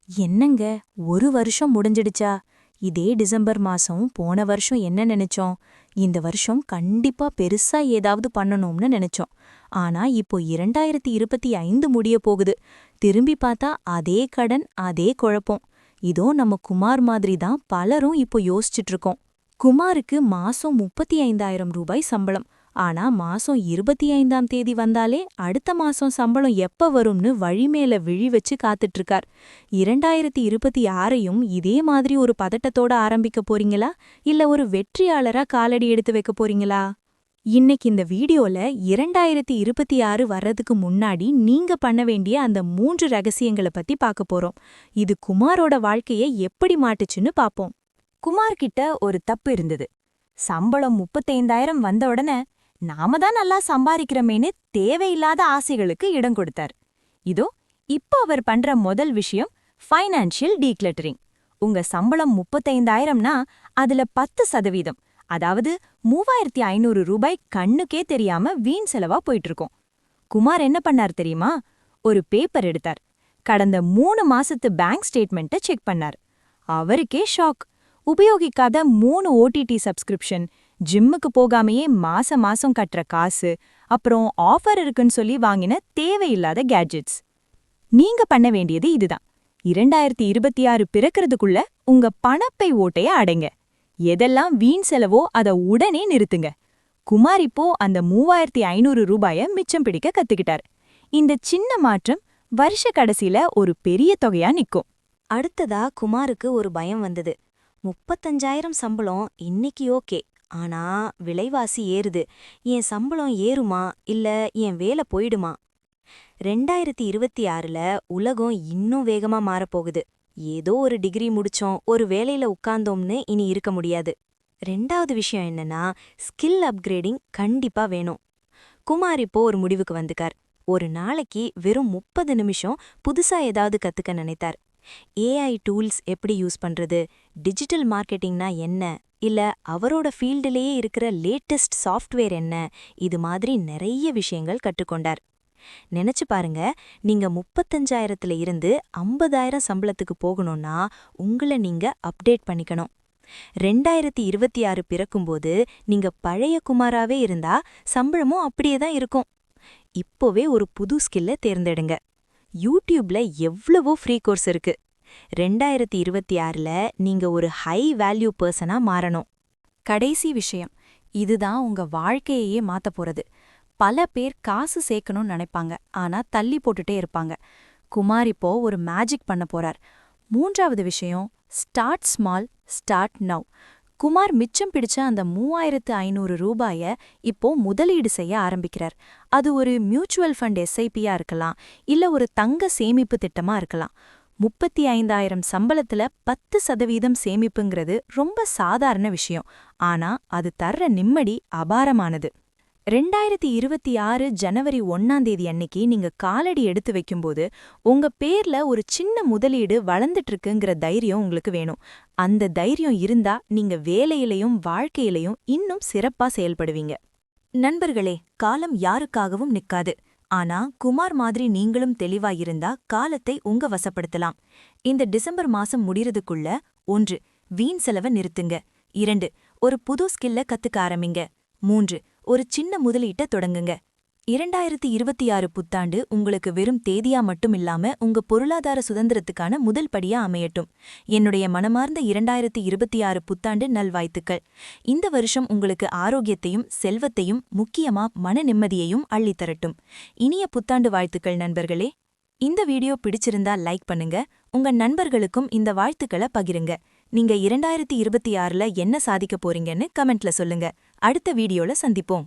என்னங்க, ஒரு வருஷம் முடிஞ்சிடுச்சா? இதே டிசம்பர் மாசம் போன வருஷம் என்ன நினைச்சோம்? இந்த வருஷம் கண்டிப்பா பெருசா ஏதாவது பண்ணணும்னு நினைச்சோம். ஆனா இப்போ 2025 முடிய போகுது. திரும்பி பார்த்தா அதே கடன், அதே குழப்பம். இதோ நம்ம குமார் மாதிரி தான் பலரும் இப்போ யோசிச்சுட்டு இருக்கோம். குமாருக்கு மாசம் 35,000 ரூபாய் சம்பளம். ஆனா மாசம் 25ஆம் தேதி வந்தாலே அடுத்த மாசம் சம்பளம் எப்ப வரும்னு வழிமேல விழி வச்சு காத்துட்டு இருக்கார். 2026ஐயும் இதே மாதிரி ஒரு பதட்டத்தோட ஆரம்பிக்க போறீங்களா, இல்ல ஒரு வெற்றியாளரா காலடி எடுத்து வைக்க போறீங்களா? இன்னைக்கு இந்த வீடியோல 2026 வர்றதுக்கு முன்னாடி நீங்க பண்ண வேண்டிய அந்த 3 ரகசியங்கள பத்தி பார்க்க போறோம். இது குமாரோட வாழ்க்கையை எப்படி மாட்டுச்சுன்னு பாப்போம். குமார் கிட்ட ஒரு தப்பு இருந்தது. சம்பளம் 35,000 வந்த உடனே நாம தான் நல்லா சம்பாதிக்கிறோமேன்னு தேவையில்லாத ஆசைகளுக்கு இடம் கொடுத்தார். இதோ இப்போ அவர் பண்ற முதல் விஷயம் ஃபைனான்ஷியல் டீக்ளட்டரிங். உங்க சம்பளம் 35,000னா அதுல 10%, அதாவது 3,500 ரூபாய் கண்ணுக்கே தெரியாம வீண் செலவா போயிட்டு இருக்கும். குமார் என்ன பண்ணார் தெரியுமா? ஒரு பேப்பர் எடுத்தார். கடந்த 3 மாசத்து பேங்க் ஸ்டேட்மெண்ட்டை செக் பண்ணார். அவருக்கே ஷாக். உபயோகிக்காத 3 ஓடிடி சப்ஸ்கிரிப்ஷன், ஜிம்முக்கு போகாமையே மாசம் கட்டுற காசு, அப்புறம் ஆஃபர் இருக்குன்னு சொல்லி வாங்கின தேவையில்லாத கேட்ஜெட்ஸ். நீங்க பண்ண வேண்டியது இதுதான். 2026 பிறக்கிறதுக்குள்ள உங்க பணப்பை ஓட்டைய அடைங்க. எதெல்லாம் வீண் செலவோ அத உடனே நிறுத்துங்க. குமார் இப்போ அந்த 3,500 ரூபாய மிச்சம் பிடிக்க கத்துக்கிட்டார். இந்த சின்ன மாற்றம் வருஷ கடைசியில ஒரு பெரிய தொகையா நிக்கும். அடுத்ததா குமாருக்கு ஒரு பயம் வந்தது. 35,000 சம்பளம் இன்னைக்கு ஓகே, ஆனா விலைவாசி ஏறுது. என் சம்பளம் ஏறுமா, இல்ல என் வேலை போயிடுமா? 2026ல உலகம் இன்னும் வேகமா மாறப்போகுது. ஏதோ ஒரு டிகிரி முடிச்சோம், ஒரு வேலையில உட்கார்ந்தோம்னு இனி இருக்க முடியாது. 2வது விஷயம் என்னன்னா, ஸ்கில் அப்கிரேடிங் கண்டிப்பா வேணும். குமார் இப்போ ஒரு முடிவுக்கு வந்துக்கார். ஒரு நாளைக்கு வெறும் 30 நிமிஷம் புதுசா ஏதாவது கத்துக்க நினைத்தார். ஏஐ டூல்ஸ் எப்படி யூஸ் பண்றது, டிஜிட்டல் மார்க்கெட்டிங்னா என்ன, இல்ல அவரோட ஃபீல்டிலேயே இருக்கிற லேட்டஸ்ட் சாஃப்ட்வேர் என்ன, இது மாதிரி நிறைய விஷயங்கள் கற்றுக்கொண்டார். நினைச்சு பாருங்க, நீங்க 35,000த்துல இருந்து 50,000 சம்பளத்துக்கு போகணும்னா உங்களை நீங்க அப்டேட் பண்ணிக்கணும். 2026 பிறக்கும்போது நீங்க பழைய குமாராவே இருந்தா சம்பளமும் அப்படியே தான் இருக்கும். இப்போவே ஒரு புது ஸ்கில்ல தேர்ந்தெடுங்க. யூடியூப்ல எவ்வளவோ ஃப்ரீ கோர்ஸ் இருக்கு. 2026ல நீங்க ஒரு ஹை வேல்யூ பர்சனா மாறணும். கடைசி விஷயம், இதுதான் உங்க வாழ்க்கையையே மாத்தப் போறது. பல பேர் காசு சேர்க்கணும்னு நினைப்பாங்க, ஆனா தள்ளி போட்டுட்டே இருப்பாங்க. குமார் இப்போ ஒரு மேஜிக் பண்ண போறார். 3வது விஷயம், start small, start now. Kumar மிச்சம் பிடிச்ச அந்த 3,500 ரூபாய இப்போ முதலீடு செய்ய ஆரம்பிக்கிறார். அது ஒரு மியூச்சுவல் ஃபண்ட் எஸ்ஐபியா இருக்கலாம், இல்ல ஒரு தங்க சேமிப்பு திட்டமா இருக்கலாம். 35,000 சம்பளத்துல 10% சேமிப்புங்கிறது ரொம்ப சாதாரண விஷயம். ஆனா அது தர்ற நிம்மதி அபாரமானது. 2026 ஜனவரி 1ஆம் தேதி அன்னைக்கு நீங்க காலடி எடுத்து வைக்கும்போது உங்க பேர்ல ஒரு சின்ன முதலீடு வளர்ந்துட்டு இருக்குங்கிற தைரியம் உங்களுக்கு வேணும். அந்த தைரியம் இருந்தா நீங்க வேலையிலையும் வாழ்க்கையிலையும் இன்னும் சிறப்பா செயல்படுவீங்க. நண்பர்களே, காலம் யாருக்காகவும் நிக்காது. ஆனா குமார் மாதிரி நீங்களும் தெளிவாயிருந்தா காலத்தை உங்க வசப்படுத்தலாம். இந்த டிசம்பர் மாசம் முடிறதுக்குள்ள 1. வீண் செலவை நிறுத்துங்க. 2. ஒரு புது ஸ்கில்ல கத்துக்க ஆரம்பிங்க. 3. ஒரு சின்ன முதலீட்ட தொடங்குங்க. 2026 புத்தாண்டு உங்களுக்கு வெறும் தேதியா மட்டும் இல்லாம உங்க பொருளாதார சுதந்திரத்துக்கான முதல் படியா அமையட்டும். என்னுடைய மனமார்ந்த 2026 புத்தாண்டு நல்வாழ்த்துக்கள். இந்த வருஷம் உங்களுக்கு ஆரோக்கியத்தையும் செல்வத்தையும் முக்கியமா மன நிம்மதியையும் அள்ளித்தரட்டும். இனிய புத்தாண்டு வாழ்த்துக்கள் நண்பர்களே. இந்த வீடியோ பிடிச்சிருந்தா லைக் பண்ணுங்க. உங்க நண்பர்களுக்கும் இந்த வாழ்த்துக்களை பகிருங்க. நீங்க 2026ல என்ன சாதிக்க போறீங்கன்னு கமெண்ட்ல சொல்லுங்க. அடுத்த வீடியோல சந்திப்போம்.